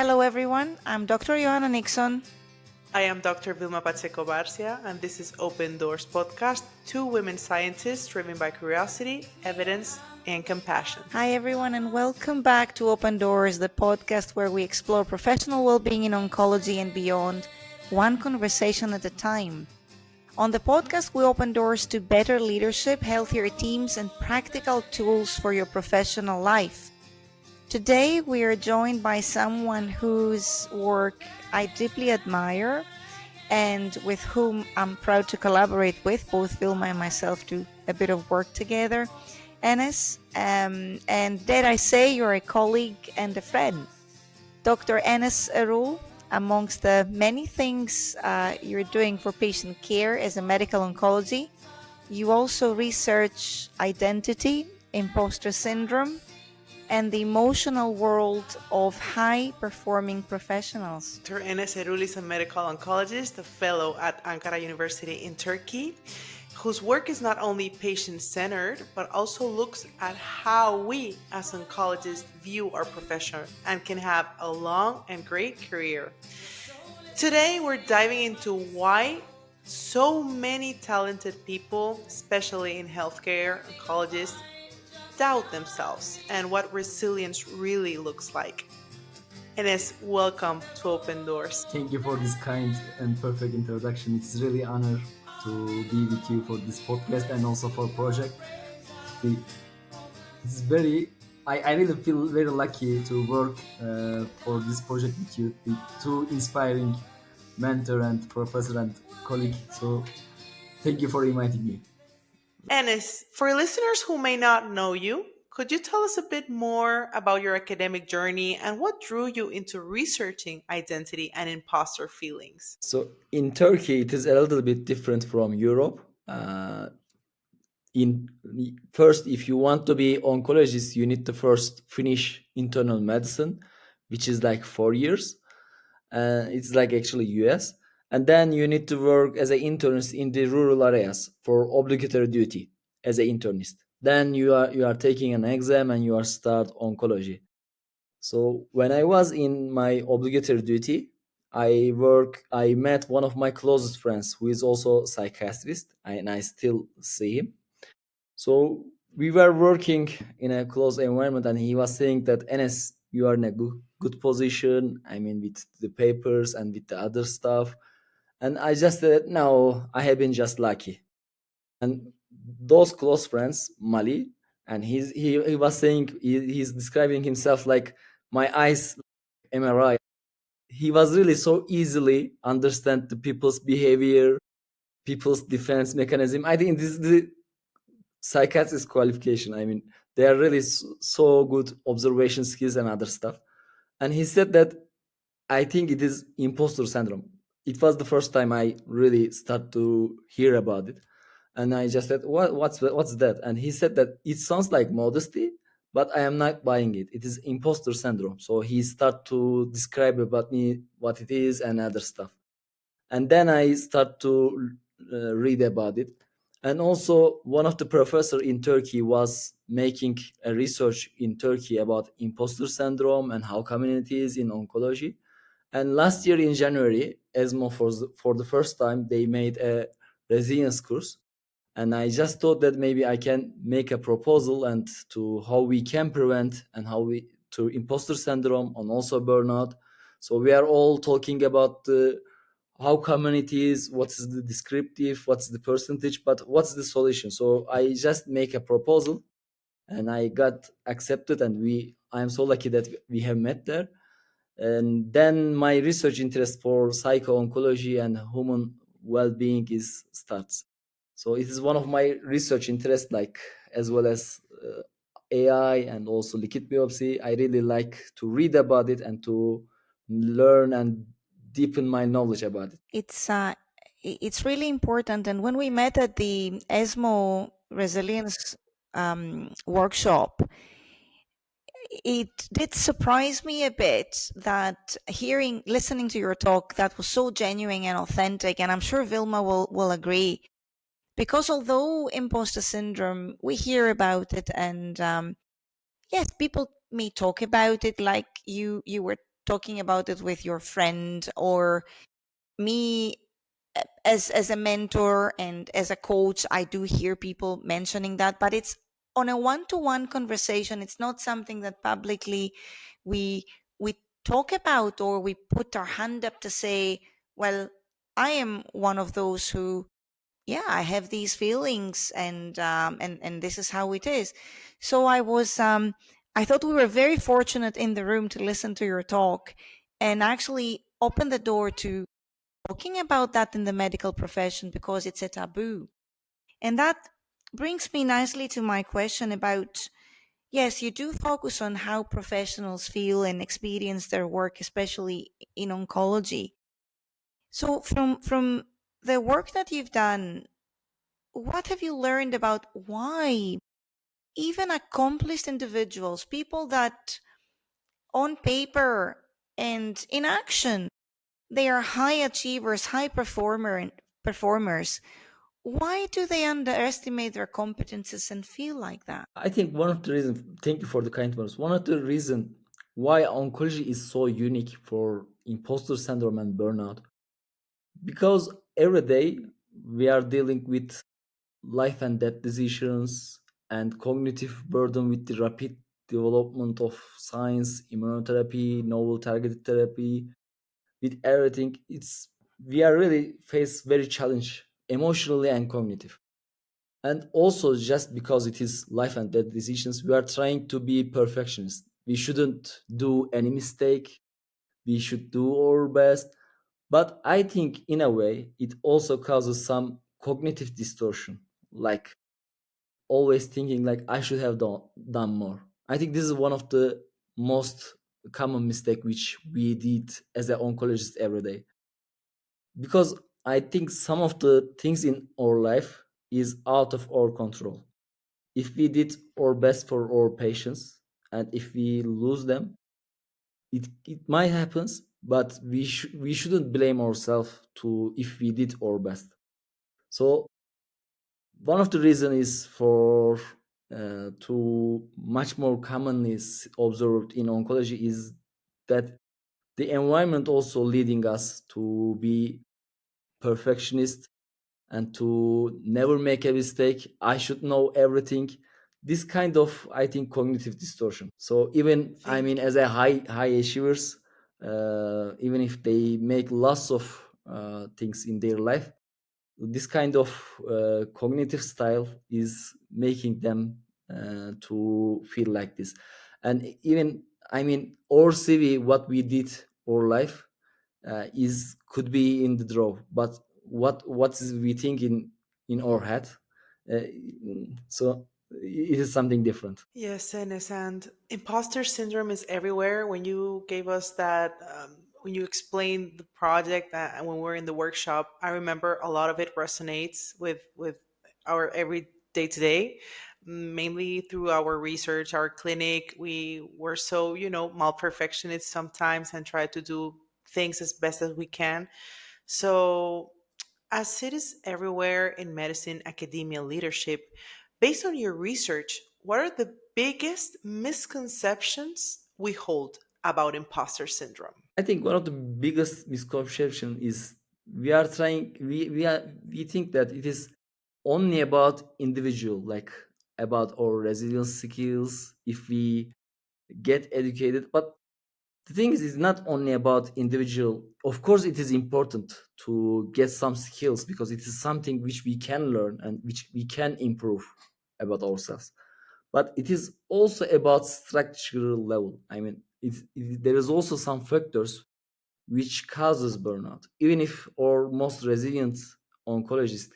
Hello, everyone. I'm Dr. Ioanna Nixon. I am Dr. Vilma Pacheco-Barcia, and this is Open Doors Podcast, two women scientists driven by curiosity, evidence, and compassion. Hi, everyone, and welcome back to Open Doors, the podcast where we explore professional well being in oncology and beyond, one conversation at a time. On the podcast, we open doors to better leadership, healthier teams, and practical tools for your professional life. Today, we are joined by someone whose work I deeply admire and with whom I'm proud to collaborate with. Both Vilma and myself do a bit of work together. Enes, and dare I say you're a colleague and a friend. Dr. Enes Erul, amongst the many things you're doing for patient care as a medical oncology, you also research identity, imposter syndrome, and the emotional world of high-performing professionals. Dr. Enes Erul is a medical oncologist, a fellow at Ankara University in Turkey, whose work is not only patient-centered, but also looks at how we as oncologists view our profession and can have a long and great career. Today, we're diving into why so many talented people, especially in healthcare, oncologists, doubt themselves and what resilience really looks like. Enes, welcome to Open Doors. Thank you for this kind and perfect introduction. It's really honor to be with you for this podcast and also for project. It's I really feel very lucky to work for this project with you, with two inspiring mentor and professor and colleague. So thank you for inviting me. Enes, for listeners who may not know you, could you tell us a bit more about your academic journey and what drew you into researching identity and imposter feelings? So in Turkey, it is a little bit different from Europe. In first, if you want to be oncologist, you need to first finish internal medicine, which is like 4 years. It's like actually US, and then you need to work as an internist in the rural areas for obligatory duty as an internist. Then you are taking an exam and you are start oncology. So when I was in my obligatory duty, I met one of my closest friends who is also psychiatrist, and I still see him. So we were working in a close environment, and he was saying that Enes, you are in a good position. I mean, with the papers and with the other stuff. And I just said, no, I have been just lucky. And those close friends, Mali, and he was saying he's describing himself like my eyes MRI. He was really so easily understand the people's behavior, people's defense mechanism. I think this is the psychiatrist qualification. I mean, they are really so good observation skills and other stuff. And he said that I think it is imposter syndrome. It was the first time I really start to hear about it, and I just said, what's that?" And he said that it sounds like modesty, but I am not buying it. It is imposter syndrome. So he start to describe about me what it is and other stuff, and then I start to read about it. And also, one of the professor in Turkey was making a research in Turkey about imposter syndrome and how common it is in oncology. And last year in January, ESMO for the first time they made a resilience course, and I just thought that maybe I can make a proposal and to how we can prevent and how we to imposter syndrome and also burnout. So we are all talking about the how common it is, what is the descriptive, what's the percentage, but what's the solution. So I just make a proposal, and I got accepted, and we I am so lucky that we have met there. And then my research interest for psycho-oncology and human well-being is starts. So it is one of my research interests, like as well as AI and also liquid biopsy. I really like to read about it and to learn and deepen my knowledge about it. It's really important. And when we met at the ESMO Resilience workshop, it did surprise me a bit that listening to your talk that was so genuine and authentic, and I'm sure Vilma will agree. Because although imposter syndrome, we hear about it, and yes, people may talk about it like you were talking about it with your friend, or me as a mentor and as a coach. I do hear people mentioning that, but it's on a one-to-one conversation. It's not something that publicly we we talk about, or we put our hand up to say, well, I am one of those who, yeah, I have these feelings, and this is how it is. So I thought we were very fortunate in the room to listen to your talk, and actually open the door to talking about that in the medical profession, because it's a taboo. And that brings me nicely to my question about, yes, you do focus on how professionals feel and experience their work, especially in oncology. So from the work that you've done, what have you learned about why even accomplished individuals, people that on paper and in action, they are high achievers, performers, why do they underestimate their competences and feel like that? I think one of the reasons, thank you for the kind words. One of the reasons why oncology is so unique for imposter syndrome and burnout, because every day we are dealing with life and death decisions and cognitive burden with the rapid development of science, immunotherapy, novel targeted therapy, with everything. It's we are really face very challenge emotionally and cognitive. And also, just because it is life and death decisions, we are trying to be perfectionists. We shouldn't do any mistake. We should do our best. But I think in a way it also causes some cognitive distortion, like always thinking like I should have done more. I think this is one of the most common mistake which we did as an oncologist every day, because I think some of the things in our life is out of our control. If we did our best for our patients, and if we lose them, it might happen, but we shouldn't blame ourselves to if we did our best. So one of the reason is for to much more commonly observed in oncology is that the environment also leading us to be perfectionist and to never make a mistake. I should know everything. This kind of, I think, cognitive distortion. So even, I Think mean, as a high achievers, even if they make lots of things in their life, this kind of cognitive style is making them to feel like this. And even, I mean, our CV, what we did, our life, is could be in the draw, but what is we think in our head, uh, so it is something different. yes, and imposter syndrome is everywhere. When you gave us that, when you explained the project and when we were in the workshop, I remember a lot of it resonates with our every day to day, mainly through our research, our clinic. We were so malperfectionist sometimes and try to do things as best as we can. So, as it is everywhere in medicine, academia, leadership, based on your research, what are the biggest misconceptions we hold about imposter syndrome? I think one of the biggest misconception is we think that it is only about individual, like about our resilience skills if we get educated. But the thing is, it's not only about individual. Of course it is important to get some skills because it is something which we can learn and which we can improve about ourselves, but it is also about structural level. I mean, there is also some factors which causes burnout. Even if our most resilient oncologist,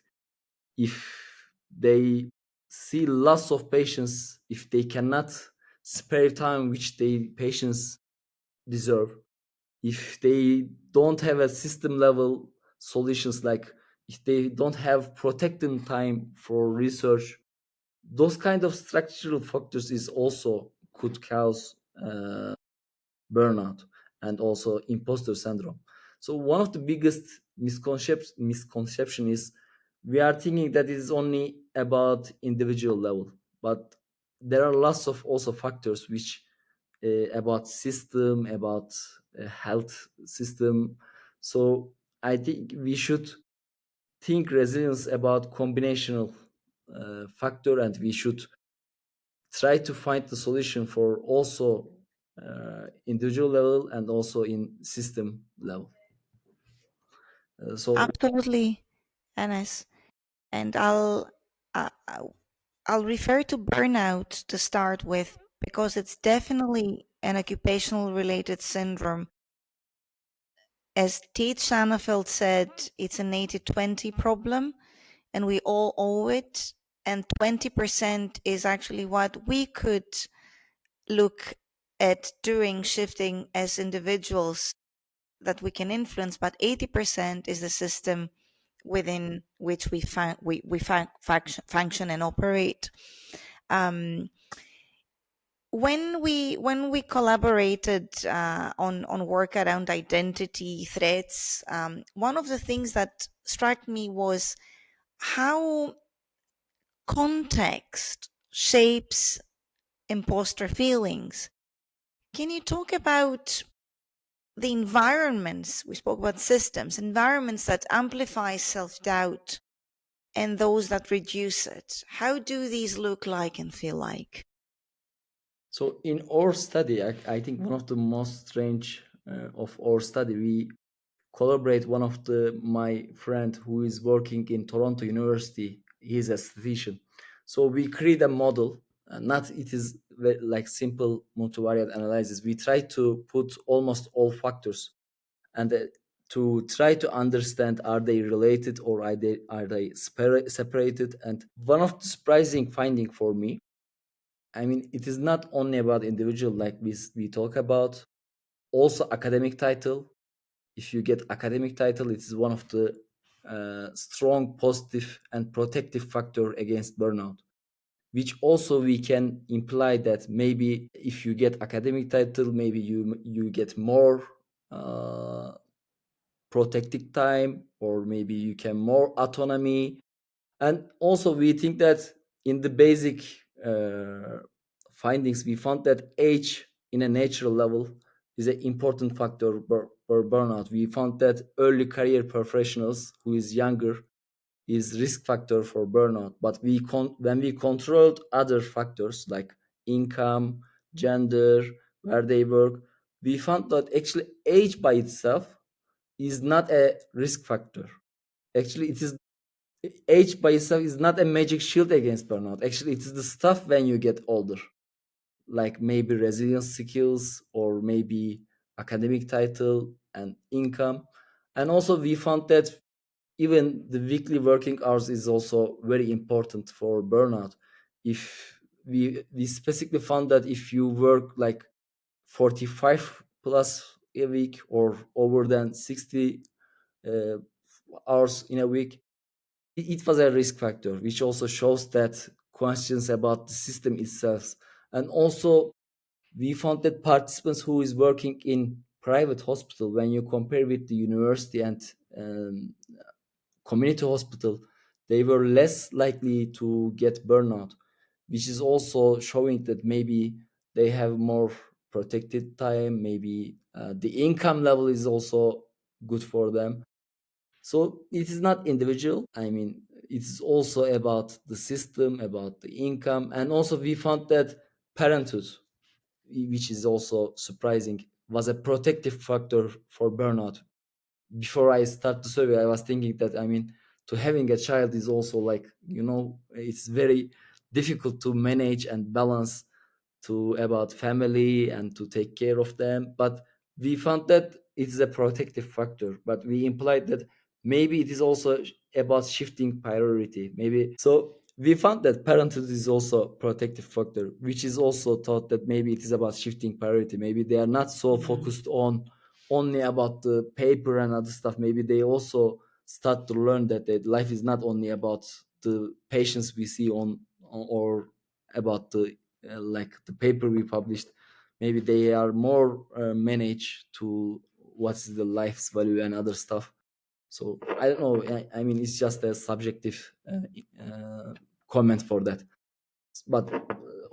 if they see lots of patients, if they cannot spare time which the patients deserve, if they don't have a system level solutions, like if they don't have protecting time for research, those kind of structural factors is also could cause burnout and also imposter syndrome. So one of the biggest misconception is we are thinking that it is only about individual level, but there are lots of also factors which about system, about health system. So I think we should think resilience about combinational factor, and we should try to find the solution for also individual level and also in system level. So Absolutely, Enes. And uh, I'll refer to burnout to start with because it's definitely an occupational related syndrome. As Teet Shanafeld said, it's an 80-20 problem and we all owe it. And 20% is actually what we could look at doing, shifting as individuals that we can influence, but 80% is the system within which function and operate. Um, when we collaborated on work around identity threats, one of the things that struck me was how context shapes imposter feelings. Can you talk about the environments? We spoke about systems, environments that amplify self-doubt and those that reduce it. How do these look like and feel like? so in our study, I think one of the most strange of our study, we collaborate one of the my friend who is working in Toronto University. He's a statistician. So we create a model. Not it is like simple multivariate analysis. We try to put almost all factors and to try to understand, are they related or are they separated. And one of the surprising finding for me, I mean, it is not only about individual like we talk about, also academic title. If you get academic title, it is one of the strong positive and protective factor against burnout, which also we can imply that maybe if you get academic title, maybe you get more uh, protected time, or maybe you can more autonomy. And also we think that in the basic uh, findings, we found that age in a natural level is an important factor for burnout. We found that early career professionals who is younger is risk factor for burnout. But when we controlled other factors like income, gender, where they work, we found that actually age by itself is not a risk factor. Actually, it is age by itself is not a magic shield against burnout. Actually, it is the stuff when you get older, like maybe resilience skills or maybe academic title and income. And also, we found that even the weekly working hours is also very important for burnout. If we specifically found that if you work like 45 plus a week or over than 60 uh, hours in a week, it was a risk factor, which also shows that questions about the system itself. And also, we found that participants who is working in private hospital, when you compare with the university and community hospital, they were less likely to get burnout, which is also showing that maybe they have more protected time. Maybe the income level is also good for them. So it is not individual. I mean, it's also about the system, about the income. And also we found that parenthood, which is also surprising, was a protective factor for burnout. Before I start the survey, I was thinking that, I mean, to having a child is also like, it's very difficult to manage and balance to about family and to take care of them. But we found that it is a protective factor, but we implied that maybe it is also about shifting priority. Maybe so we found that parenthood is also protective factor, which is also thought that maybe it is about shifting priority. Maybe they are not so focused on only about the paper and other stuff. Maybe they also start to learn that life is not only about the patients we see or about the like the paper we published. Maybe they are more managed to what's the life's value and other stuff. So I don't know. I mean, it's just a subjective comment for that. But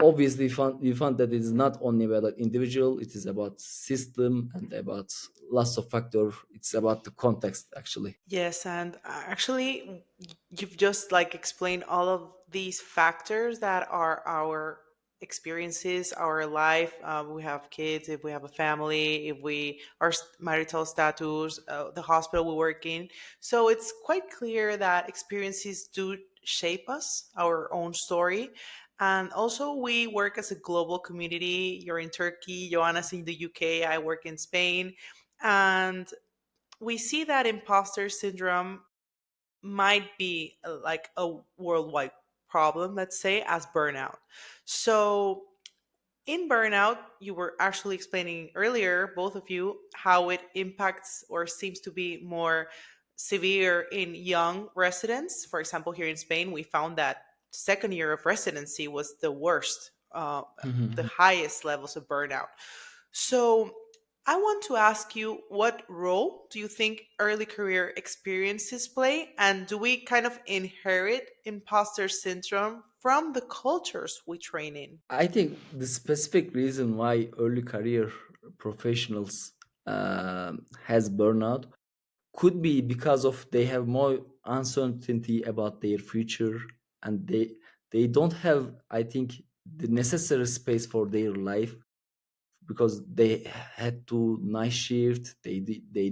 obviously we found that it is not only about an individual, it is about system and about lots of factor. It's about the context actually. Yes, and actually, you've just like explained all of these factors that are our experiences, our life. We have kids, if we have a family, if we our marital status, the hospital we work in. So it's quite clear that experiences do shape us, our own story. And also, we work as a global community. You're in Turkey, Joanna's in the UK, I work in Spain. And we see that imposter syndrome might be like a worldwide problem, let's say, as burnout. So, in burnout, you were actually explaining earlier, both of you, how it impacts or seems to be more severe in young residents. For example, here in Spain, we found that second year of residency was the worst, the highest levels of burnout. So, I want to ask you, what role do you think early career experiences play? And do we kind of inherit imposter syndrome from the cultures we train in? I think the specific reason why early career professionals has burnout could be because of they have more uncertainty about their future, and they don't have, I think, the necessary space for their life, because they had to night shift, they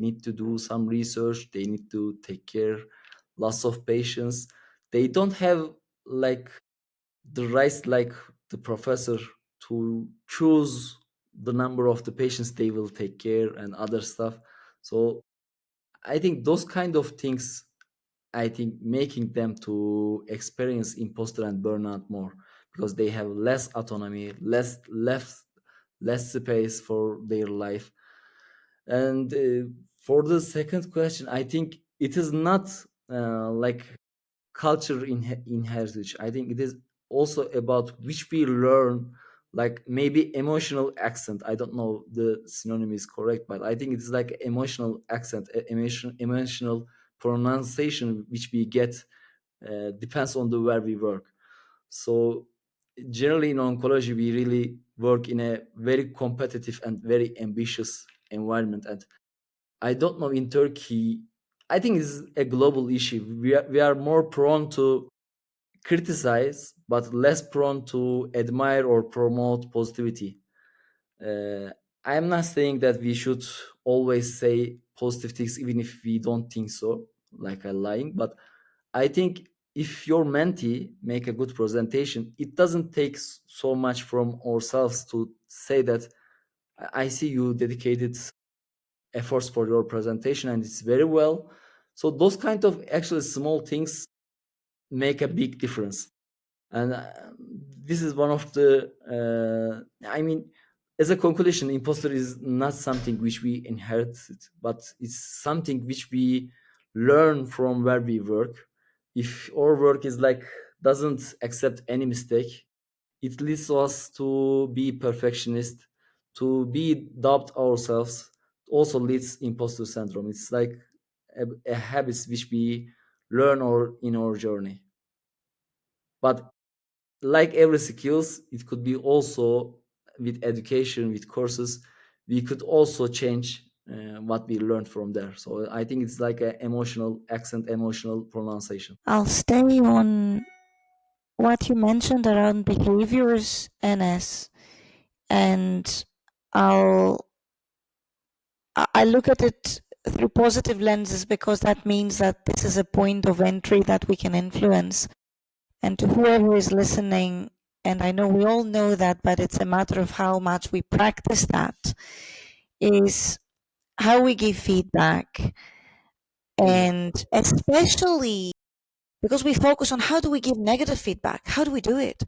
need to do some research, they need to take care lots of patients. They don't have like the rights like the professor to choose the number of the patients they will take care and other stuff. So I think those kind of things, I think, making them to experience imposter and burnout more, because they have less autonomy, less space for their life. And for the second question, I think it is not like culture in heritage. I think it is also about which we learn, like maybe emotional accent. I don't know the synonym is correct, but I think it is like emotional accent, emotional pronunciation which we get, depends on the where we work. So generally in oncology we really work in a very competitive and very ambitious environment. And I don't know in Turkey, I think it's a global issue. We are more prone to criticize but less prone to admire or promote positivity. uh, I'm not saying that we should always say positive things even if we don't think so, like I lying. But I think if your mentee make a good presentation, it doesn't take so much from ourselves to say that I see you dedicated efforts for your presentation and it's very well. So those kind of actually small things make a big difference. And this is one of the I mean, as a conclusion, imposter is not something which we inherited, but it's something which we learn from where we work. If our work is like doesn't accept any mistake, it leads us to be perfectionist, to be doubt ourselves, also leads imposter syndrome. It's like a habits which we learn or in our journey. But like every skills, it could be also with education, with courses, we could also change what we learned from there. So I think it's like an emotional accent, emotional pronunciation. I'll stay on what you mentioned around behaviors, NS, and I'll I look at it through positive lenses because that means that this is a point of entry that we can influence. And to whoever is listening, and I know we all know that, but it's a matter of how much we practice that, is how we give feedback. And especially because we focus on how do we give negative feedback? How do we do it?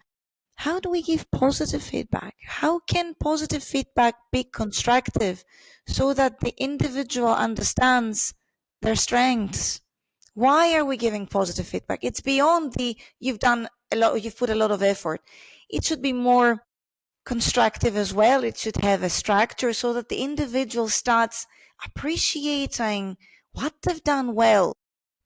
How do we give positive feedback? How can positive feedback be constructive so that the individual understands their strengths? Why are we giving positive feedback? It's beyond the you've done a lot, you've put a lot of effort. It should be more constructive as well. It should have a structure so that the individual starts appreciating what they've done well.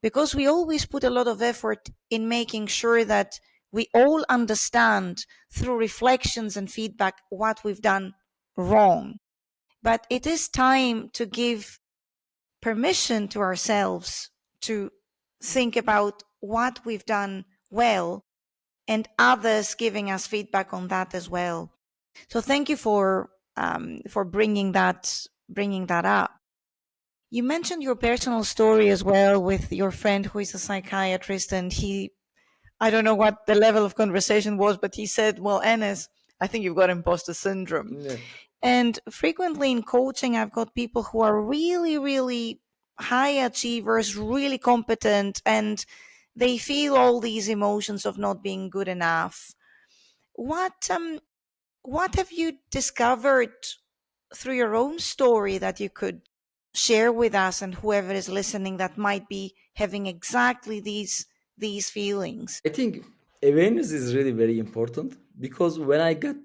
Because we always put a lot of effort in making sure that We all understand through reflections and feedback what we've done wrong. But it is time to give permission to ourselves to think about what we've done well, and others giving us feedback on that as well. So thank you for bringing that up. You mentioned your personal story as well with your friend who is a psychiatrist, and he, I don't know what the level of conversation was, but he said, "Well, Enes, I think you've got imposter syndrome." Yeah. And frequently in coaching, I've got people who are really, really high achievers, really competent, and they feel all these emotions of not being good enough. What what have you discovered through your own story that you could share with us and whoever is listening that might be having exactly these feelings? I think awareness is really very important because when I got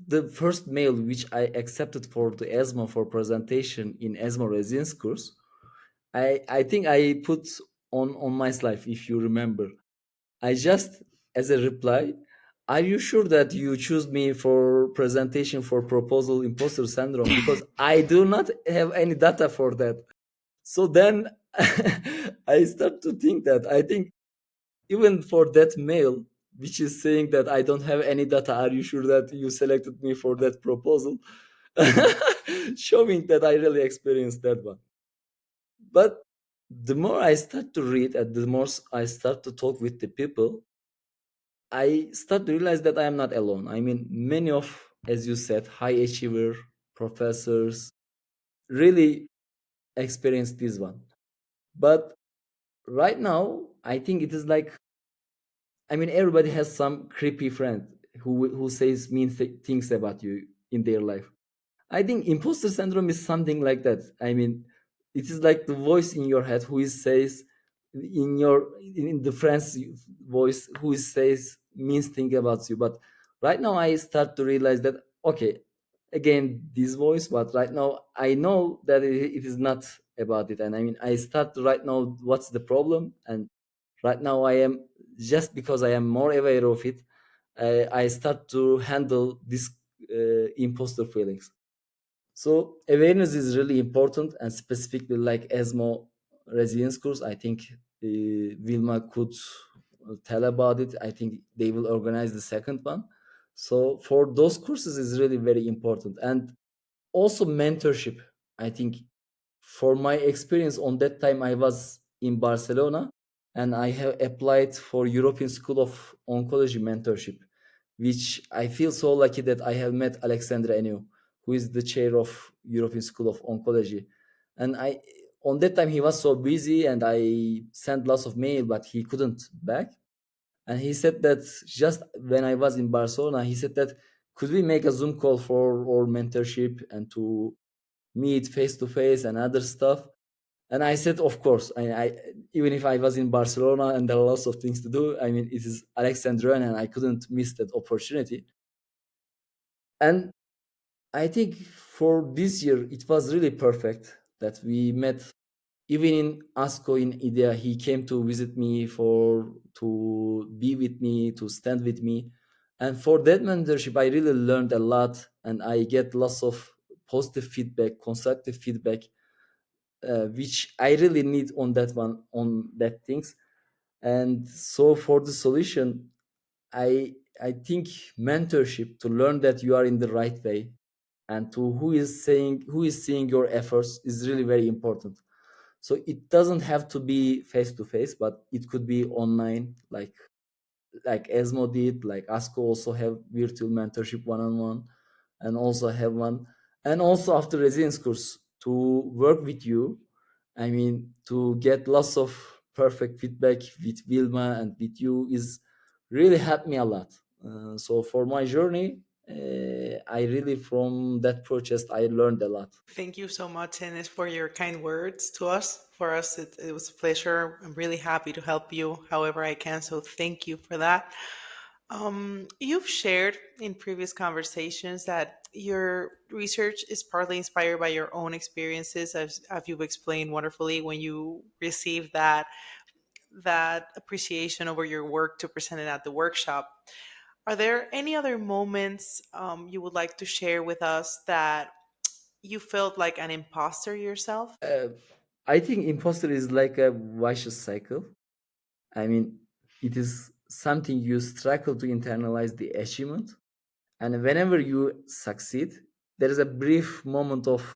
the first mail which I accepted for the ESMO for presentation in ESMO residence course, I think I put on my slide, if you remember. I just as a reply, are you sure that you choose me for presentation for proposal imposter syndrome? Because I do not have any data for that. So then I start to think that I think even for that mail which is saying that I don't have any data, are you sure that you selected me for that proposal? Showing that I really experienced that one. But the more I start to read and the more I start to talk with the people, I start to realize that I am not alone. I mean, many of, as you said, high achiever professors really experience this one. But right now, I think it is like, I mean, everybody has some creepy friend who says mean things about you in their life. I think imposter syndrome is something like that. I mean, it is like the voice in your head who is says in the friend's voice who is says means thing about you. But right now I start to realize that okay, again this voice, but right now I know that it is not about it. And I mean I start to right now what's the problem, and right now I am just because I am more aware of it, I start to handle this imposter feelings. So awareness is really important, and specifically like ESMO residence course, I think Vilma could tell about it. I think they will organize the second one. So for those courses is really very important, and also mentorship. I think for my experience on that time I was in Barcelona, and I have applied for European School of Oncology mentorship, which I feel so lucky that I have met Alexandra Eniu, who is the chair of European School of Oncology. And I on that time he was so busy and I sent lots of mail but he couldn't back. And he said that just when I was in Barcelona, he said that could we make a Zoom call for our mentorship and to meet face to face and other stuff. And I said, of course. I even if I was in Barcelona and there are lots of things to do, I mean, it is Alexandrian and I couldn't miss that opportunity. And I think for this year, it was really perfect that we met. Even in ASCO in India, he came to visit me for to be with me, to stand with me. And for that mentorship, I really learned a lot and I get lots of positive feedback, constructive feedback, which I really need on that one, on that things. And so for the solution, I think mentorship to learn that you are in the right way and to who is seeing your efforts is really very important. So it doesn't have to be face to face, but it could be online, like ESMO did, like ASCO also have virtual mentorship one on one, and also have one, and also after residence course to work with you. I mean, to get lots of perfect feedback with Vilma and with you is really helped me a lot. So for my journey, I really from that purchase I learned a lot. Thank you so much, Enes, for your kind words to us. For us, it was a pleasure. I'm really happy to help you however I can. So thank you for that. You've shared in previous conversations that your research is partly inspired by your own experiences, as you've explained wonderfully when you received that that appreciation over your work to present it at the workshop. Are there any other moments you would like to share with us that you felt like an imposter yourself? Uh, I think imposter is like a vicious cycle. I mean, it is something you struggle to internalize the achievement, and whenever you succeed, there is a brief moment of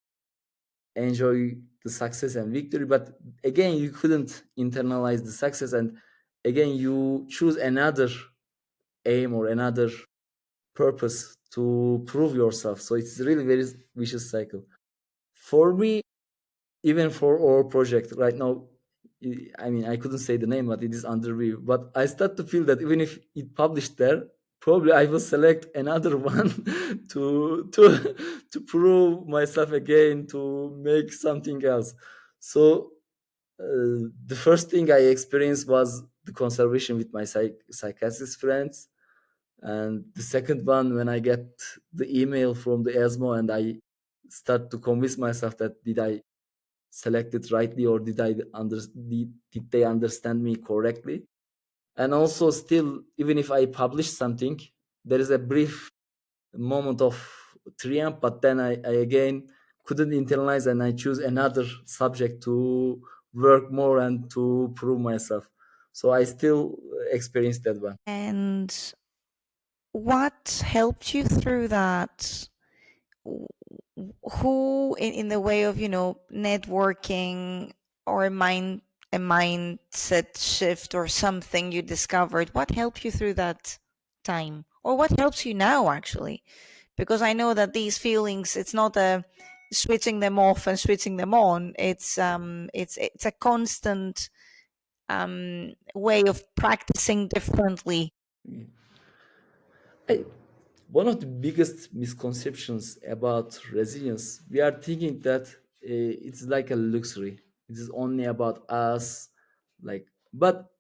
enjoy the success and victory, but again you couldn't internalize the success, and again you choose another aim or another purpose to prove yourself. So it's really very vicious cycle for me. Even for our project right now, I mean, I couldn't say the name, but it is under review. But I start to feel that even if it published there, probably I will select another one to to prove myself again, to make something else. So the first thing I experienced was the conservation with my psychiatrist friends, and the second one when I get the email from the ESMO and I start to convince myself that did I select it rightly, or did they understand me correctly. And also still, even if I publish something, there is a brief moment of triumph, but then I again couldn't internalize and I choose another subject to work more and to prove myself. So I still experience that one. And what helped you through that? Who in the way of, networking, or a mindset shift or something you discovered, what helped you through that time, or what helps you now actually? Because I know that these feelings, it's not a switching them off and switching them on. It's a constant way of practicing differently. I, One of the biggest misconceptions about resilience, we are thinking that it's like a luxury. It is only about us, like, but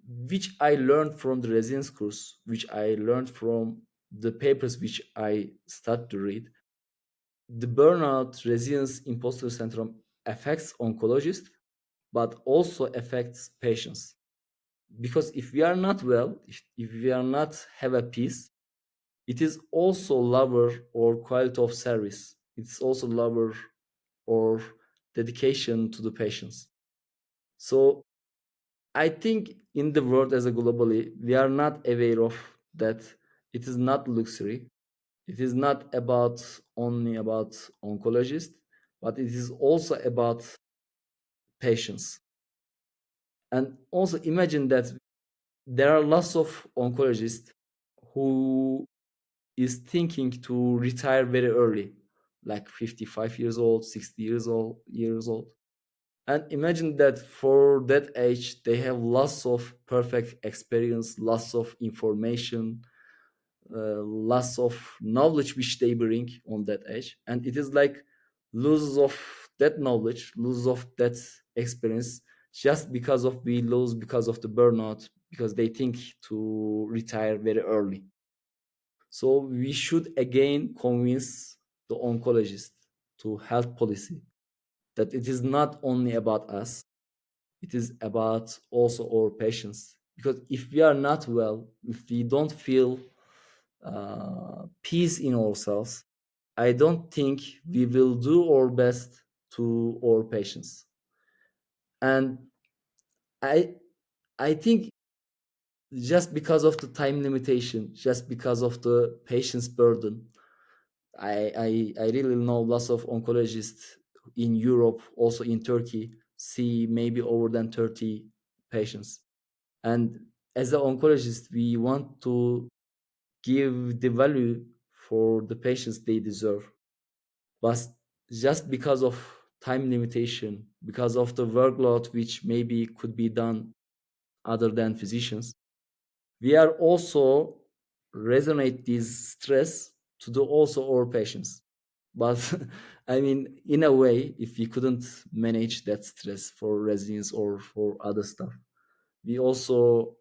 which I learned from the resilience course, which I learned from the papers which I start to read. The burnout, resilience, imposter syndrome affects oncologists, but also affects patients. Because if we are not well, if we are not have a peace, it is also lower or quality of service. It's also lower or dedication to the patients. So I think in the world as a globally, we are not aware of that. It is not luxury. It is not about only about oncologists, but it is also about patients. And also imagine that there are lots of oncologists who is thinking to retire very early, like 55 years old, 60 years old. And imagine that for that age, they have lots of perfect experience, lots of information, lots of knowledge which they bring on that age. And it is like lose of that knowledge, lose of that experience, just because of we lose because of the burnout, because they think to retire very early. So we should again convince the oncologist to health policy that it is not only about us, it is about also our patients. Because if we are not well, if we don't feel peace in ourselves, I don't think we will do our best to our patients. And I I think just because of the time limitation, just because of the patient's burden, I really know lots of oncologists in Europe, also in Turkey, see maybe over than 30 patients. And as an oncologist, we want to give the value for the patients they deserve. But just because of time limitation, because of the workload which maybe could be done other than physicians, we are also resonate this stress to the also our patients. But I mean, in a way, if we couldn't manage that stress for residents or for other stuff, we also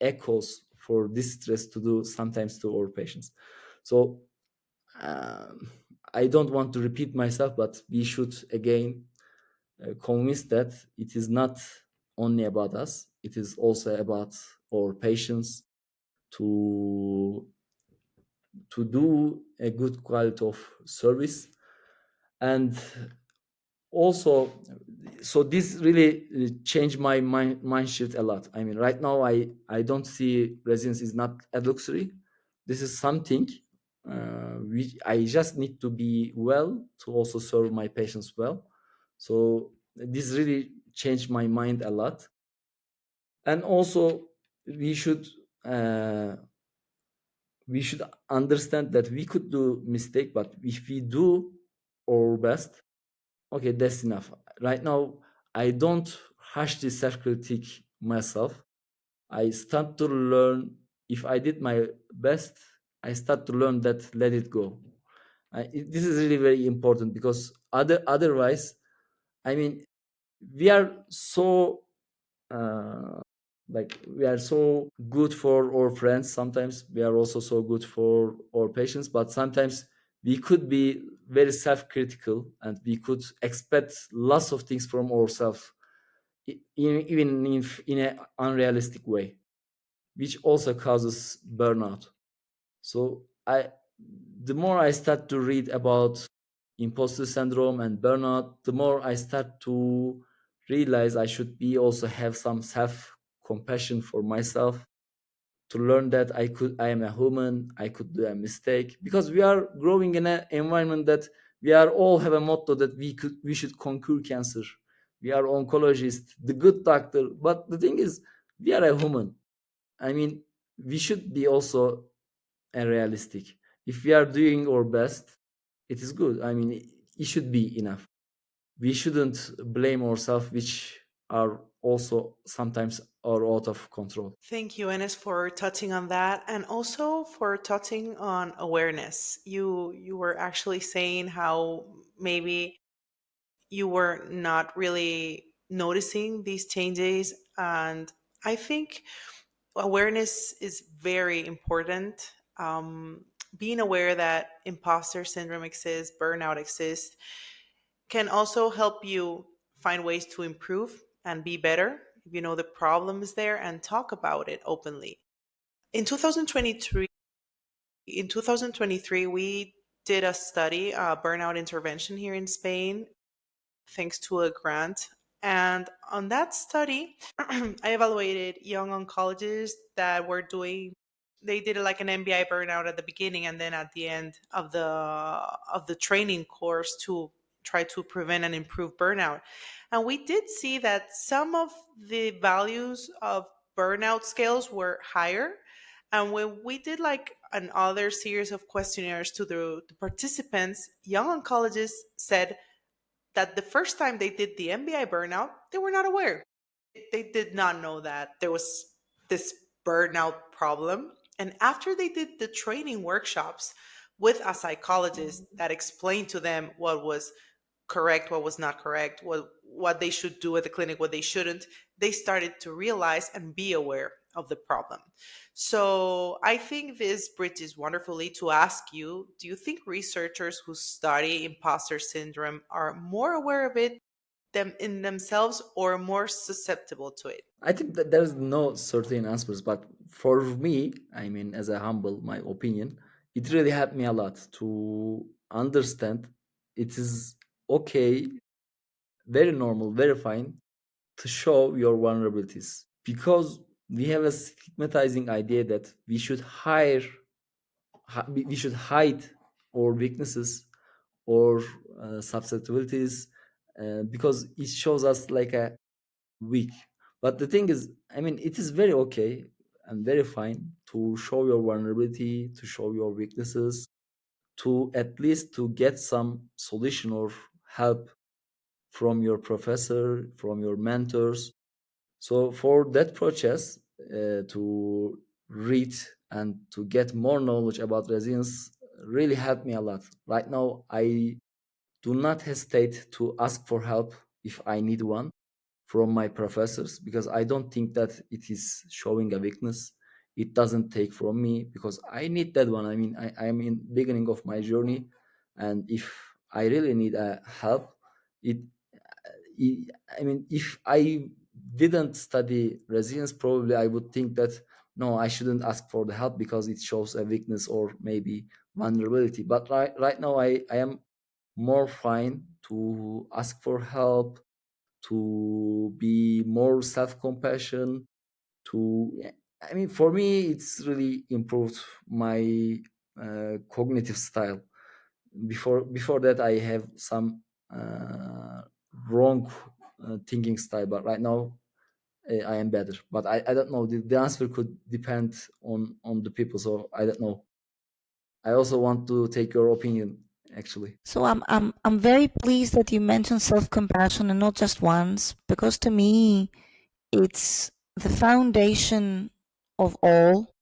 echoes for this stress to do sometimes to our patients. So um, I don't want to repeat myself, but we should again convince that it is not only about us. It is also about our patients to do a good quality of service. And also, so this really changed my mind shift a lot. I mean, right now I don't see residence is not a luxury. This is something I just need to be well to also serve my patients well. So this really changed my mind a lot. And also, we should uh, we should understand that we could do mistake, but if we do our best, okay, that's enough. Right now, I don't harshly self-critique myself. I start to learn. If I did my best, I start to learn that let it go. This is really very important, because otherwise, I mean, we are so uh, we are so good for our friends. Sometimes we are also so good for our patients, but sometimes we could be very self-critical and we could expect lots of things from ourselves, even if in an unrealistic way, which also causes burnout. So the more I start to read about imposter syndrome and burnout, the more I start to realize I should be also have some self compassion for myself, to learn that I am a human, I could do a mistake, because we are growing in an environment that we are all have a motto that we should conquer cancer. We are oncologists, the good doctor, but the thing is, we are a human. I mean, we should be also and realistic. If we are doing our best, it is good. I mean, it should be enough. We shouldn't blame ourselves, which are also sometimes are out of control. Thank you, Enes, for touching on that and also for touching on awareness. You were actually saying how maybe you were not really noticing these changes, and I think awareness is very important. Being aware that imposter syndrome exists, burnout exists, can also help you find ways to improve and be better if you know the problem is there and talk about it openly. In 2023, we did a study, burnout intervention here in Spain, thanks to a grant. And on that study, I evaluated young oncologists that were doing. They did like an MBI burnout at the beginning and then at the end of the training course to try to prevent and improve burnout. And we did see that some of the values of burnout scales were higher. And when we did like another series of questionnaires to the participants, young oncologists said that the first time they did the MBI burnout, they were not aware. They did not know that there was this burnout problem. And after they did the training workshops with a psychologist that explained to them what was correct, what was not correct, what they should do at the clinic, what they shouldn't, they started to realize and be aware of the problem. So I think this bridges wonderfully to ask you, do you think researchers who study imposter syndrome are more aware of it them in themselves or more susceptible to it? I think that there's no certain answers, but for me, I mean, as a humble, my opinion, it really helped me a lot to understand it is okay, very normal, very fine to show your vulnerabilities, because we have a stigmatizing idea that we should hide our weaknesses or susceptibilities, because it shows us like a weak. But the thing is, I mean, it is very okay and very fine to show your vulnerability, to show your weaknesses, to at least to get some solution or help from your professor, from your mentors. So for that process, to read and to get more knowledge about resilience really helped me a lot. Right now, I do not hesitate to ask for help if I need one from my professors, because I don't think that it is showing a weakness. It doesn't take from me because I need that one. I mean, I'm in beginning of my journey, and if I really need a help, it, I mean, if I didn't study resilience, probably I would think that no, I shouldn't ask for the help because it shows a weakness or maybe vulnerability. But right now, I am more fine to ask for help, to be more self-compassion, to, I mean, for me it's really improved my cognitive style. Before that I have some wrong thinking style, but right now I am better. But I don't know, the answer could depend on the people, so I don't know. I also want to take your opinion, actually. So I'm very pleased that you mentioned self-compassion and not just once, because to me it's the foundation of all.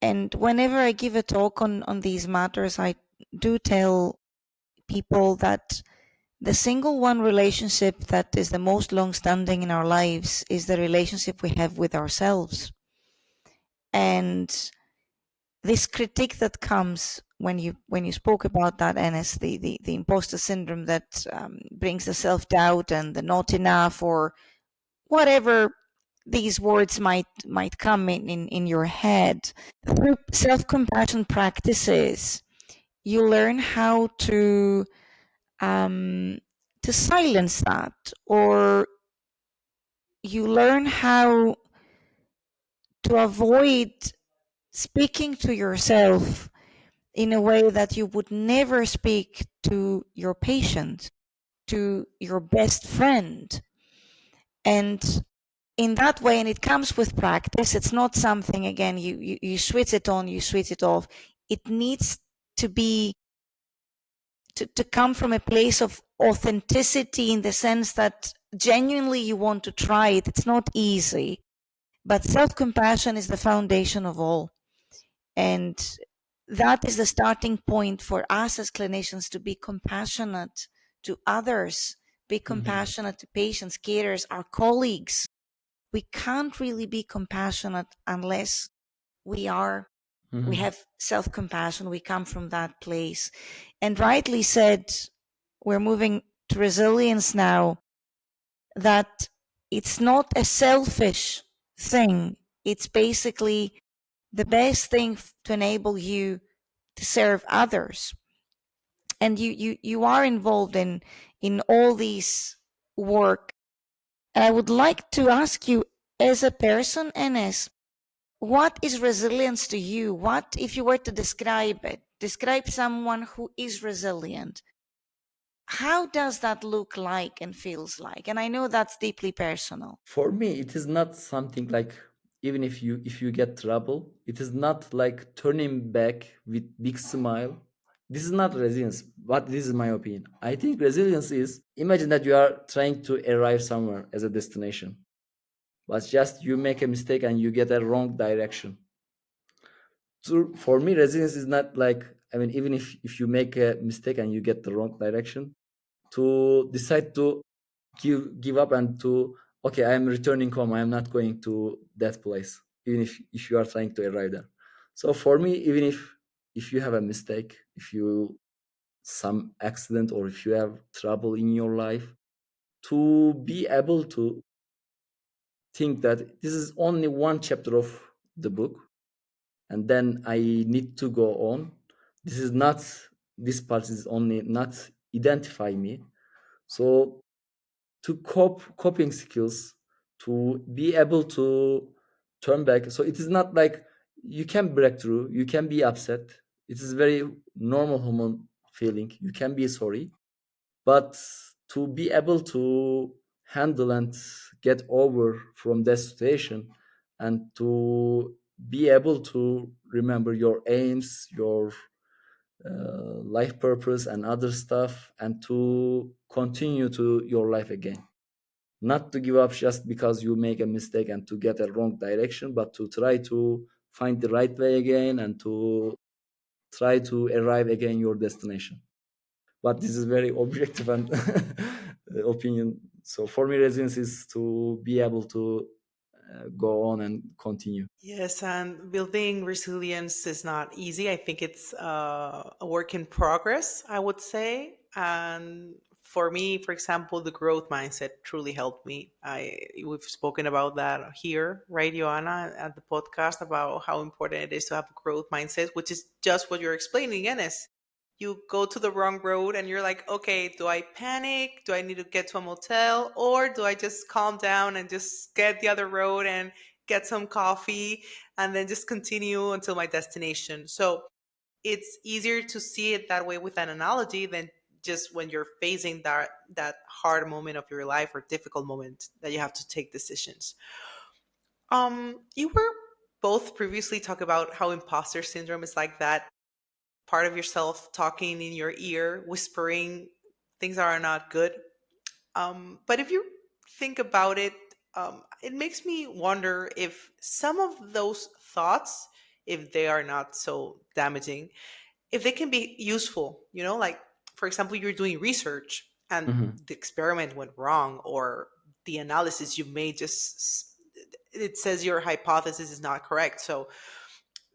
And whenever I give a talk on these matters, I do tell people that the single one relationship that is the most long standing in our lives is the relationship we have with ourselves. And this critique that comes when you spoke about that, Enes, the imposter syndrome that brings the self doubt and the not enough or whatever these words might come in your head. Through self compassion practices, you learn how um, to silence that, or you learn how to avoid speaking to yourself in a way that you would never speak to your patient, to your best friend. And in that way, and it comes with practice, it's not something, again, you switch it on, you switch it off. It needs to be, to come from a place of authenticity, in the sense that genuinely you want to try it. It's not easy, but self-compassion is the foundation of all. And that is the starting point for us as clinicians, to be compassionate to others, be Mhm. compassionate to patients, carers, our colleagues. We can't really be compassionate unless we are, we Mhm. have self-compassion, we come from that place. And rightly said, we're moving to resilience now, that it's not a selfish thing. It's basically the best thing to enable you to serve others. And you are involved in all these work. And I would like to ask you, as a person, Enes, what is resilience to you? What, if you were to describe it, describe someone who is resilient, how does that look like and feels like? And I know that's deeply personal. For me, it is not something like, even if you get trouble, it is not like turning back with big smile. This is not resilience, but this is my opinion. I think resilience is, imagine that you are trying to arrive somewhere as a destination, but just you make a mistake and you get a wrong direction. So for me, resilience is not like, I mean, even if you make a mistake and you get the wrong direction, to decide to give up and to, okay, I am returning home, I am not going to that place, even if you are trying to arrive there. So for me, even if you have a mistake, if you some accident, or if you have trouble in your life, to be able to think that this is only one chapter of the book, and then I need to go on. This is not, this part is only not identify me. So to coping skills, to be able to turn back, so it is not like you can break through, you can be upset, it is very normal human feeling, you can be sorry, but to be able to handle and get over from that situation, and to be able to remember your aims, your life purpose and other stuff, and to continue to your life again, not to give up just because you make a mistake and to get a wrong direction, but to try to find the right way again, and to try to arrive again your destination. But this is very objective and opinion. So for me, resilience is to be able to go on and continue. Yes, and building resilience is not easy. I think it's a work in progress, I would say. And For me, for example, the growth mindset truly helped me. We've spoken about that here, right, Joanna, at the podcast about how important it is to have a growth mindset, which is just what you're explaining, Enes. You go to the wrong road and you're like, okay, do I panic? Do I need to get to a motel? Or do I just calm down and just get the other road and get some coffee and then just continue until my destination? So it's easier to see it that way with an analogy than just when you're facing that hard moment of your life or difficult moment that you have to take decisions. You were both previously talk about how imposter syndrome is like that part of yourself talking in your ear, whispering things are not good. But if you think about it, it makes me wonder if some of those thoughts, if they are not so damaging, if they can be useful, like, for example, you're doing research and Mhm. the experiment went wrong, or the analysis you made just it says your hypothesis is not correct. So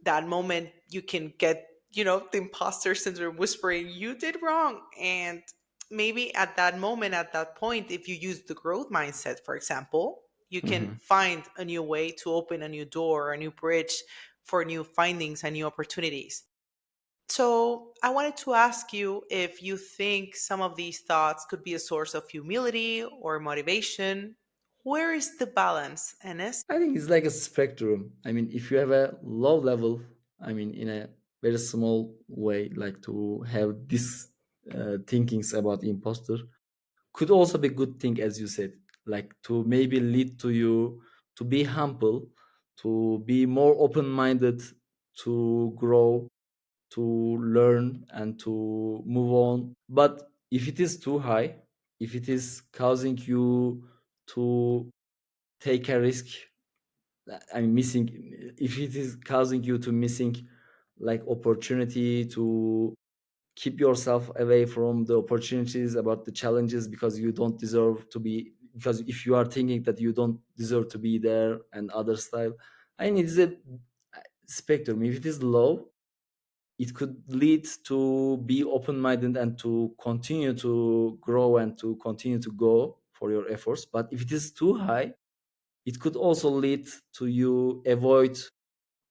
that moment you can get, the imposter syndrome whispering you did wrong. And maybe at that moment, at that point, if you use the growth mindset, for example, you can Mhm. find a new way to open a new door, a new bridge for new findings and new opportunities. So I wanted to ask you if you think some of these thoughts could be a source of humility or motivation. Where is the balance, Enes? I think it's like a spectrum. I mean, if you have a low level, I mean, in a very small way, like to have this thinkings about imposter, could also be good thing, as you said, like to maybe lead to you to be humble, to be more open minded, to grow, to learn, and to move on. But if it is too high, if it is causing you to take a risk, I mean, missing, if it is causing you to missing like opportunity, to keep yourself away from the opportunities, about the challenges, because you don't deserve to be, because if you are thinking that you don't deserve to be there and other style, I mean, it's a spectrum. If it is low, it could lead to be open-minded and to continue to grow and to continue to go for your efforts. But if it is too high, it could also lead to you avoid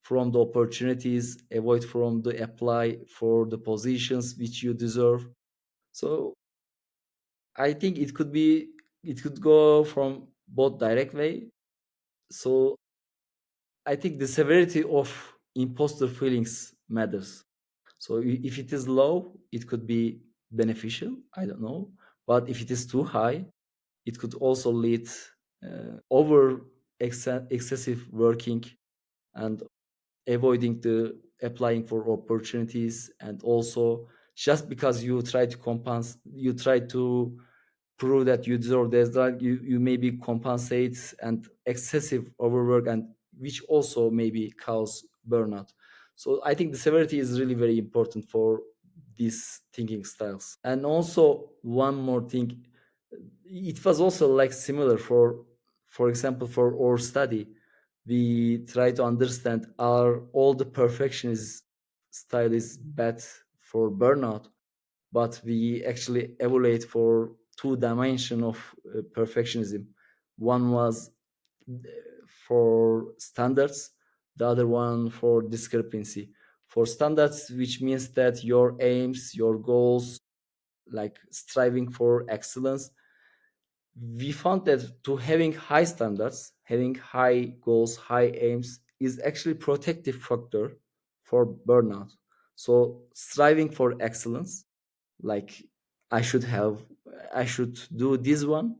from the opportunities, avoid from the apply for the positions which you deserve. So I think it could go from both direct way. So I think the severity of imposter feelings matters. So if it is low, it could be beneficial. I don't know, but if it is too high, it could also lead over excessive working and avoiding the applying for opportunities, and also just because you try to compensate, you try to prove that you deserve this, that you maybe compensate and excessive overwork, and which also maybe cause burnout. So I think the severity is really very important for these thinking styles. And also one more thing, it was also like similar for example, for our study, we try to understand, are all the perfectionist style is bad for burnout, but we actually evaluate for two dimension of perfectionism. One was for standards, the other one for discrepancy. For standards, which means that your aims, your goals, like striving for excellence, we found that to having high standards, having high goals, high aims is actually protective factor for burnout. So striving for excellence, like I should have, I should do this one,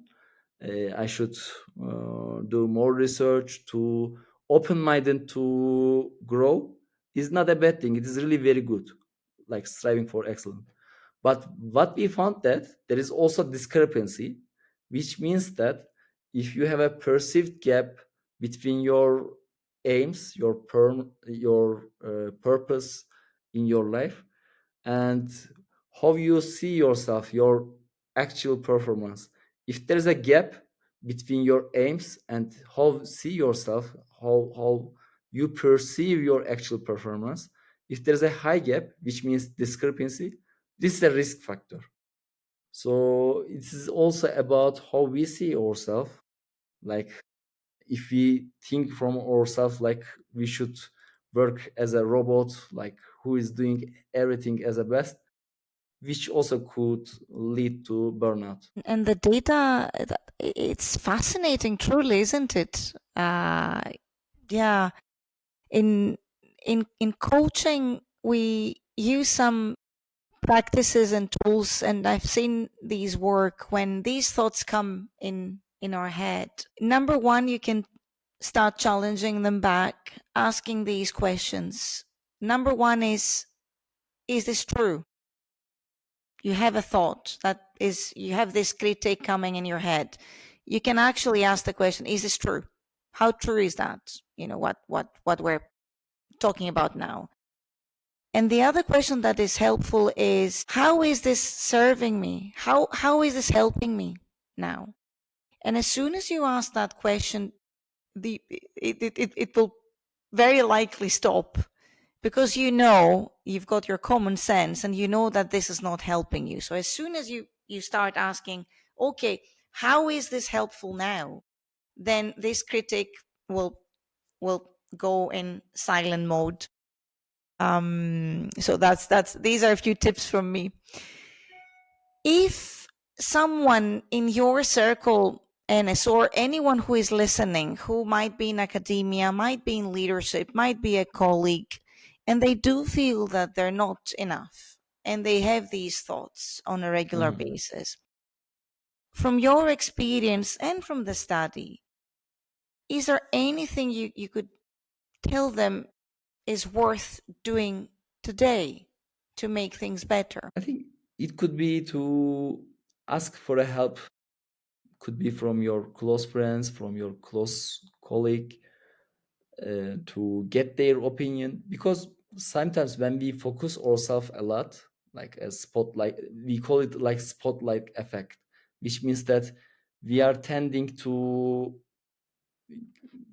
I should do more research, to open minded to grow, is not a bad thing. It is really very good, like striving for excellence. But what we found that there is also discrepancy, which means that if you have a perceived gap between your aims, your purpose in your life, and how you see yourself, your actual performance. If there is a gap between your aims and how see yourself, how you perceive your actual performance, if there's a high gap, which means discrepancy, this is a risk factor. So it is also about how we see ourselves. Like if we think from ourselves like we should work as a robot, like who is doing everything as a best, which also could lead to burnout. And the data, it's fascinating, truly, isn't it? Yeah. In in coaching, we use some practices and tools, and I've seen these work when these thoughts come in our head. Number one, you can start challenging them back, asking these questions. Number one is this true? You have a thought that is, you have this critique coming in your head. You can actually ask the question, is this true? How true is that? You know, what we're talking about now. And the other question that is helpful is, how is this serving me? How is this helping me now? And as soon as you ask that question, it will very likely stop, because you know, you've got your common sense and you know that this is not helping you. So as soon as you start asking, okay, how is this helpful now? Then this critic will go in silent mode. So that's these are a few tips from me. If someone in your circle, Enes, or anyone who is listening, who might be in academia, might be in leadership, might be a colleague, and they do feel that they're not enough, and they have these thoughts on a regular Mhm. basis, from your experience and from the study, is there anything you could tell them is worth doing today to make things better? I think it could be to ask for a help, could be from your close friends, from your close colleague, to get their opinion, because sometimes when we focus ourselves a lot, like a spotlight, we call it like spotlight effect, which means that we are tending to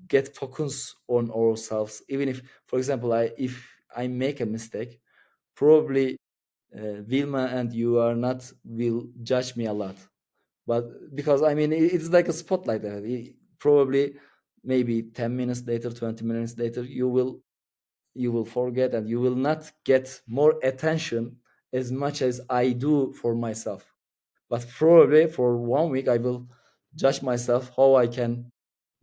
get focus on ourselves. Even if, for example, if I make a mistake, probably Vilma and you are not will judge me a lot, but because I mean it's like a spotlight. Probably maybe 10 minutes later, 20 minutes later, you will forget and you will not get more attention as much as I do for myself. But probably for 1 week I will judge myself how I can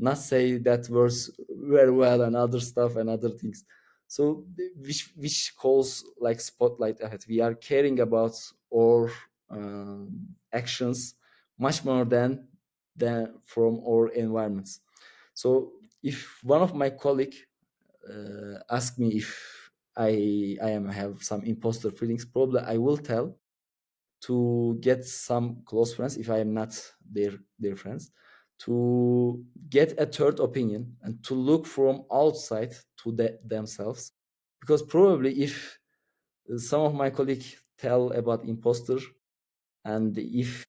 not say that verse very well and other stuff and other things. So which calls like spotlight effect. We are caring about our actions much more than from our environments. So if one of my colleague ask me if I am have some imposter feelings, probably I will tell to get some close friends if I am not their friends, to get a third opinion and to look from outside to themselves, because probably if some of my colleagues tell about imposter, and if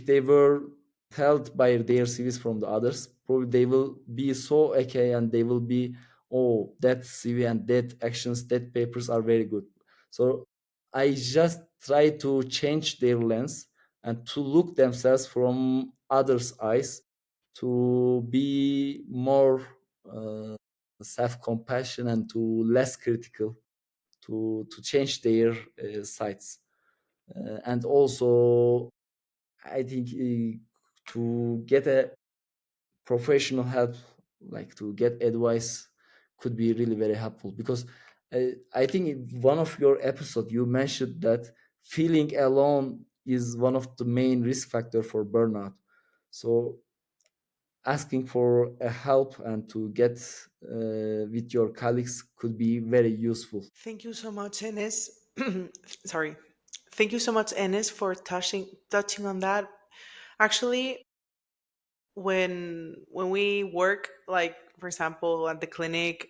they were held by their CVs from the others, probably they will be so okay and they will be, oh, that CV and that actions, that papers are very good. So I just try to change their lens and to look themselves from others' eyes, to be more self-compassion and to less critical, to change their sights. And also I think to get a professional help, like to get advice, could be really very helpful, because I think in one of your episodes you mentioned that feeling alone is one of the main risk factor for burnout. So asking for a help and to get with your colleagues could be very useful. Thank you so much, Enes. Sorry. Thank you so much, Enes, for touching on that. Actually, when we work, like for example at the clinic,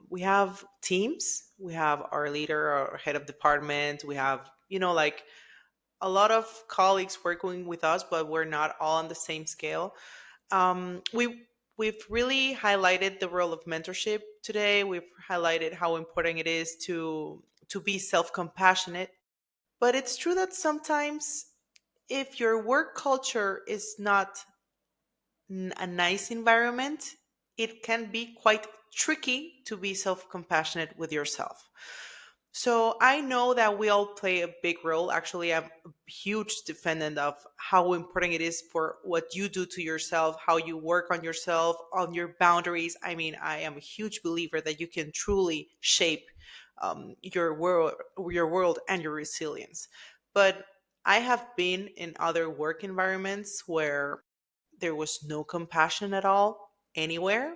we have teams. We have our leader, our head of department. We have, like a lot of colleagues working with us, but we're not all on the same scale. We've really highlighted the role of mentorship today. We've highlighted how important it is to be self compassionate. But it's true that sometimes if your work culture is not a nice environment, it can be quite tricky to be self compassionate with yourself. So I know that we all play a big role. Actually, I'm a huge defendant of how important it is for what you do to yourself, how you work on yourself, on your boundaries. I mean, I am a huge believer that you can truly shape your world, and your resilience. But I have been in other work environments where there was no compassion at all anywhere,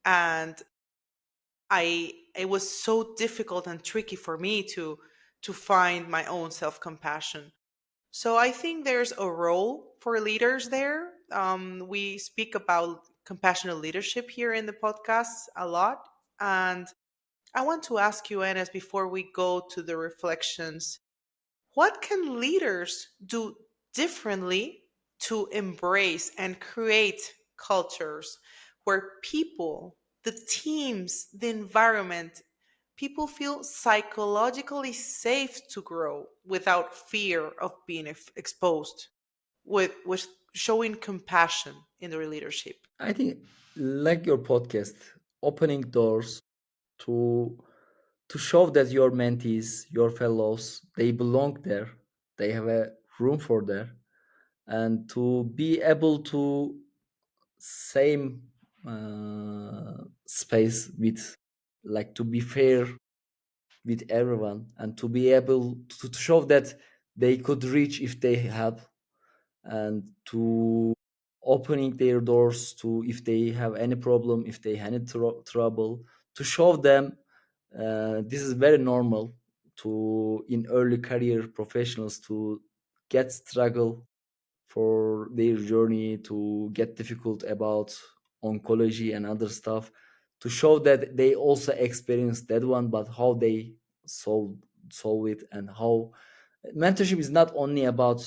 and I it was so difficult and tricky for me to find my own self-compassion. So I think there's a role for leaders there. We speak about compassionate leadership here in the podcast a lot, and I want to ask you, Enes, before we go to the reflections, what can leaders do differently to embrace and create cultures where people, the teams, the environment, people feel psychologically safe to grow without fear of being exposed, with showing compassion in their leadership? I think, like your podcast, opening doors to show that your mentees, your fellows, they belong there, they have a room for there, and to be able to same space with, like, to be fair with everyone, and to be able to show that they could reach if they help, and to opening their doors to if they have any problem, if they had any trouble, to show them this is very normal to in early career professionals to get struggle for their journey, to get difficult about oncology and other stuff, to show that they also experienced that one, but how they solve solve it, and how mentorship is not only about,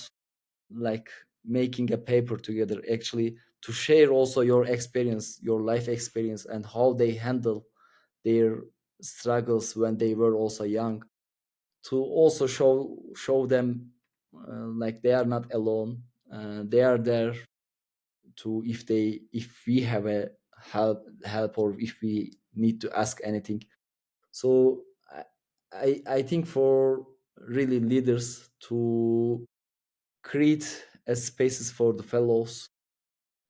like, making a paper together, actually to share also your experience, your life experience, and how they handle their struggles when they were also young, to also show them like they are not alone, they are there to if we have a help, or if we need to ask anything. So I think for really leaders to create a spaces for the fellows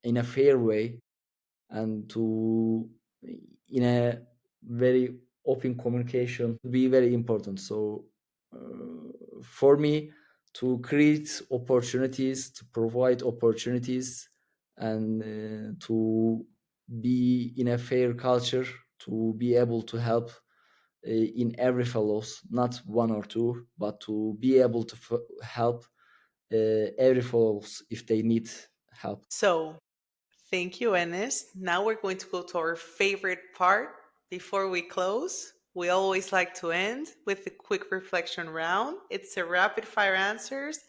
in a fair way, and to in a very open communication be very important. So for me, to create opportunities, to provide opportunities, and to be in a fair culture, to be able to help in every fellows, not one or two, but to be able to help every fellows if they need help. So thank you, Enes. Now we're going to go to our favorite part before we close. We always like to end with a quick reflection round. It's a rapid fire answers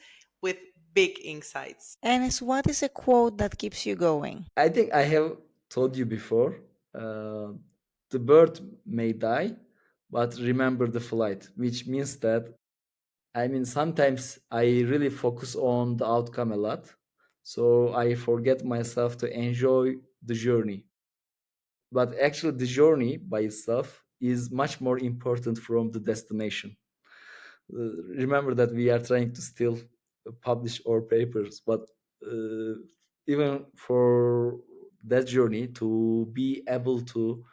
with big insights. Enes, what is a quote that keeps you going? I think I have told you before. Uh, the bird may die, but remember the flight, which means that, I mean, sometimes I really focus on the outcome a lot, so I forget myself to enjoy the journey. But actually, the journey by itself is much more important from the destination. Remember that we are trying to still publish our papers, but uh, even for that journey, to be able to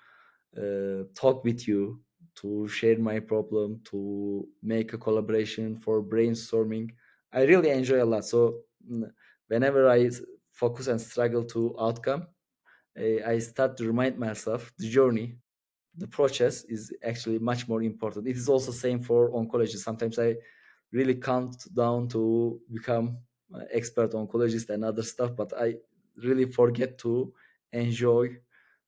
talk with you, to share my problem, to make a collaboration for brainstorming, I really enjoy a lot. So whenever I focus and struggle to outcome, I start to remind myself the journey, the process is actually much more important. It is also same for oncology. Sometimes I really count down to become expert oncologist and other stuff, but I really forget to enjoy,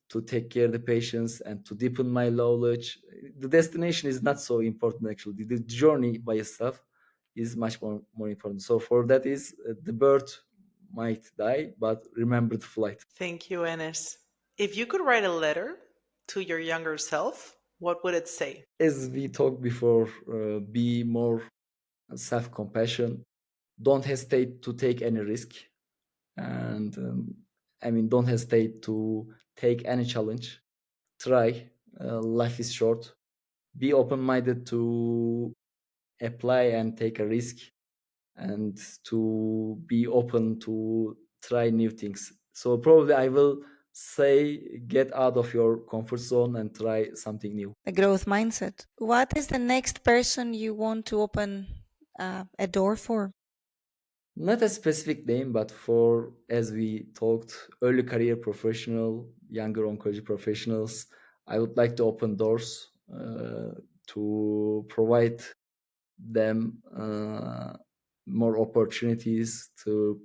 to take care of the patients, and to deepen my knowledge. The destination is not so important actually. The journey by itself is much more important. So for that is the bird might die, but remember the flight. Thank you, Enes. If you could write a letter to your younger self, what would it say? As we talked before, be more self-compassion. Don't hesitate to take any risk, and don't hesitate to take any challenge. Try. Life is short. Be open-minded to apply and take a risk, and to be open to try new things. So probably I will say, get out of your comfort zone and try something new. The growth mindset. What is the next person you want to open a door for? Not a specific name, but for, as we talked, early career professional, younger oncology professionals, I would like to open doors to provide them more opportunities, to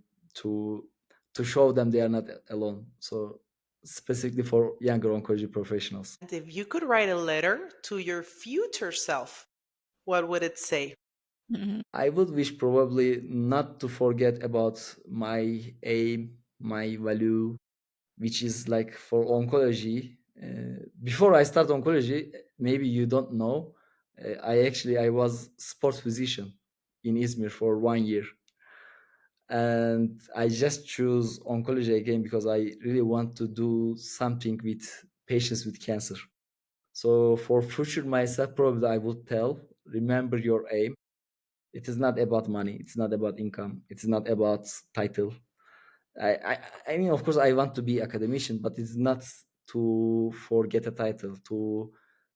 to show them they are not alone. So specifically for younger oncology professionals, And if you could write a letter to your future self, what would it say? Mhm. I would wish probably not to forget about my aim, my value, which is like for oncology. Before I start oncology, maybe you don't know, I was sports physician in Izmir for 1 year, and I just choose oncology again because I really want to do something with patients with cancer. So for future myself, probably I would tell, remember your aim. It is not about money. It's not about income. It's not about title. I, I, I mean, of course, I want to be academician, but it's not to forget a title. To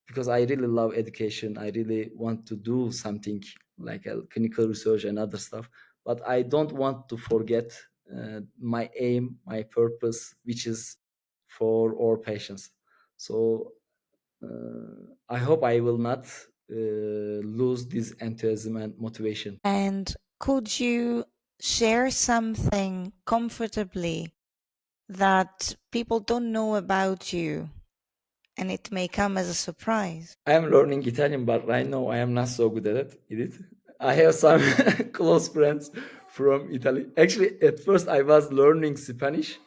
Because I really love education. I really want to do something like a clinical research and other stuff. But I don't want to forget my aim, my purpose, which is for our patients. So I hope I will not lose this enthusiasm and motivation. And could you share something comfortably that people don't know about you and it may come as a surprise? I am learning Italian, but right now I am not so good at it. I have some close friends from Italy. Actually, at first I was learning Spanish,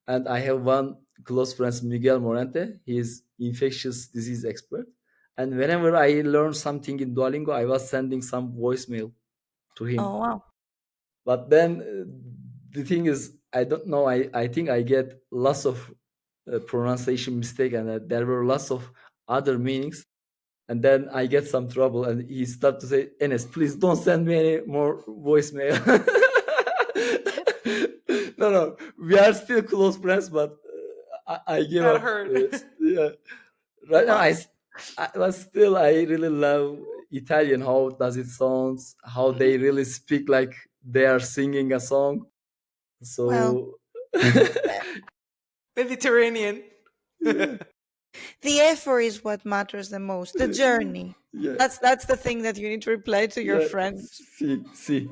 and I have one close friend, Miguel Morente. He is infectious disease expert. And whenever I learn something in Duolingo, I was sending some voicemail to him. Oh, wow. But then the thing is, I don't know. I think I get lots of pronunciation mistake, and there were lots of other meanings. And then I get some trouble, and he started to say, Enes, please don't send me any more voicemail. No, we are still close friends, but I give That up. hurt. Yeah. Right now, Wow. but still, I really love Italian. How does it sounds? How they really speak like they are singing a song. Well, So, Mediterranean. yeah, the effort is what matters the most. The journey. yeah, That's the thing that you need to reply to your yeah. friend. See.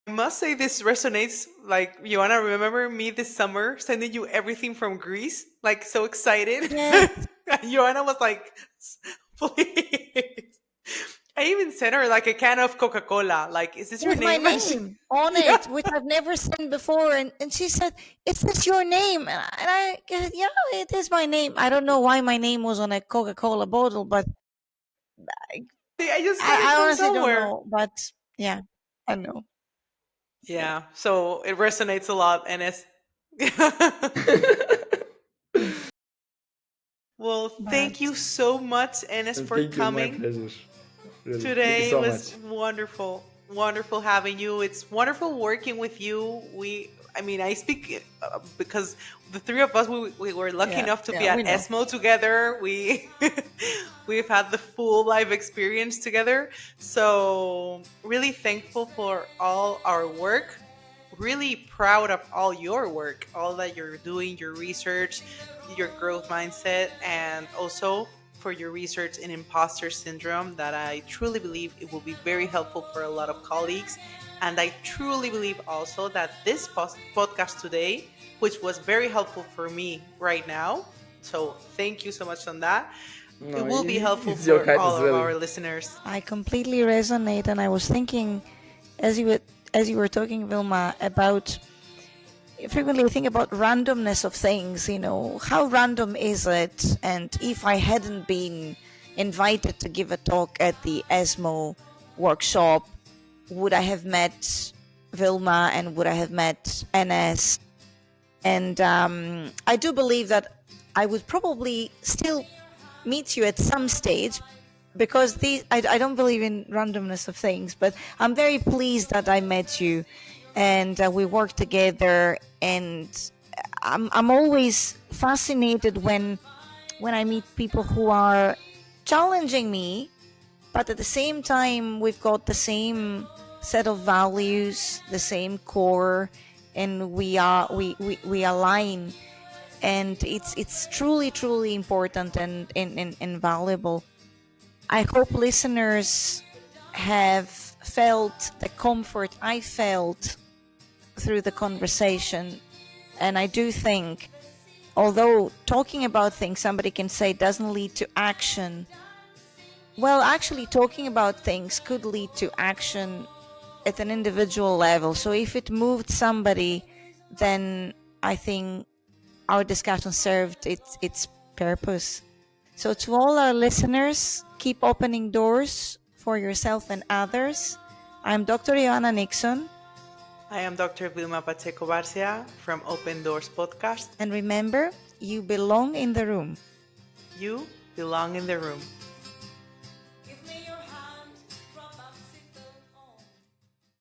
I must say this resonates. Like, Ioanna, remember me this summer sending you everything from Greece? Like, so excited. Yes, Ioanna was like, please. I even sent her like a can of Coca Cola. Like, is this your with my name? And name on yeah. it, which I've never seen before. And she said, "Is this your name?" And I said, "Yeah, it is my name." I don't know why my name was on a Coca-Cola bottle, but I, I just got it I from honestly don't somewhere. know. But yeah, I know. Yeah. So it resonates a lot. And it's. Well, thank But you so much, Enes, And for thank you, my coming. pleasure. Really, thank you Today so was much. wonderful. Wonderful having you. It's wonderful working with you. I mean, I speak because the three of us, we were lucky yeah, enough to be yeah, we at know. ESMO together. We've had the full life experience together. So, really thankful for all our work. Really proud of all your work, all that you're doing, your research, your growth mindset, and also for your research in imposter syndrome that I truly believe it will be very helpful for a lot of colleagues. And I truly believe also that this podcast today, which was very helpful for me right now, so thank you so much on that. It No, will be helpful it's your for all kindness, of really. our listeners. I completely resonate, and I was thinking as you were talking, Vilma, about frequently think about randomness of things. How random is it? And if I hadn't been invited to give a talk at the ESMO, workshop, would I have met Vilma and would I have met Enes? And I do believe that I would probably still meet you at some stage, because I don't believe in randomness of things, but I'm very pleased that I met you and we worked together. And I'm always fascinated when I meet people who are challenging me, but at the same time we've got the same set of values, the same core, and we align, and it's truly important and valuable. I hope listeners have felt the comfort I felt through the conversation. And I do think, although talking about things somebody can say doesn't lead to action, well, actually talking about things could lead to action at an individual level. So if it moved somebody, then I think our discussion served its purpose. So to all our listeners, keep opening doors for yourself and others. I'm Dr. Ioanna Nixon. I am Dr. Vilma Pacheco-Barcia from Open Doors Podcast. And remember, you belong in the room. You belong in the room.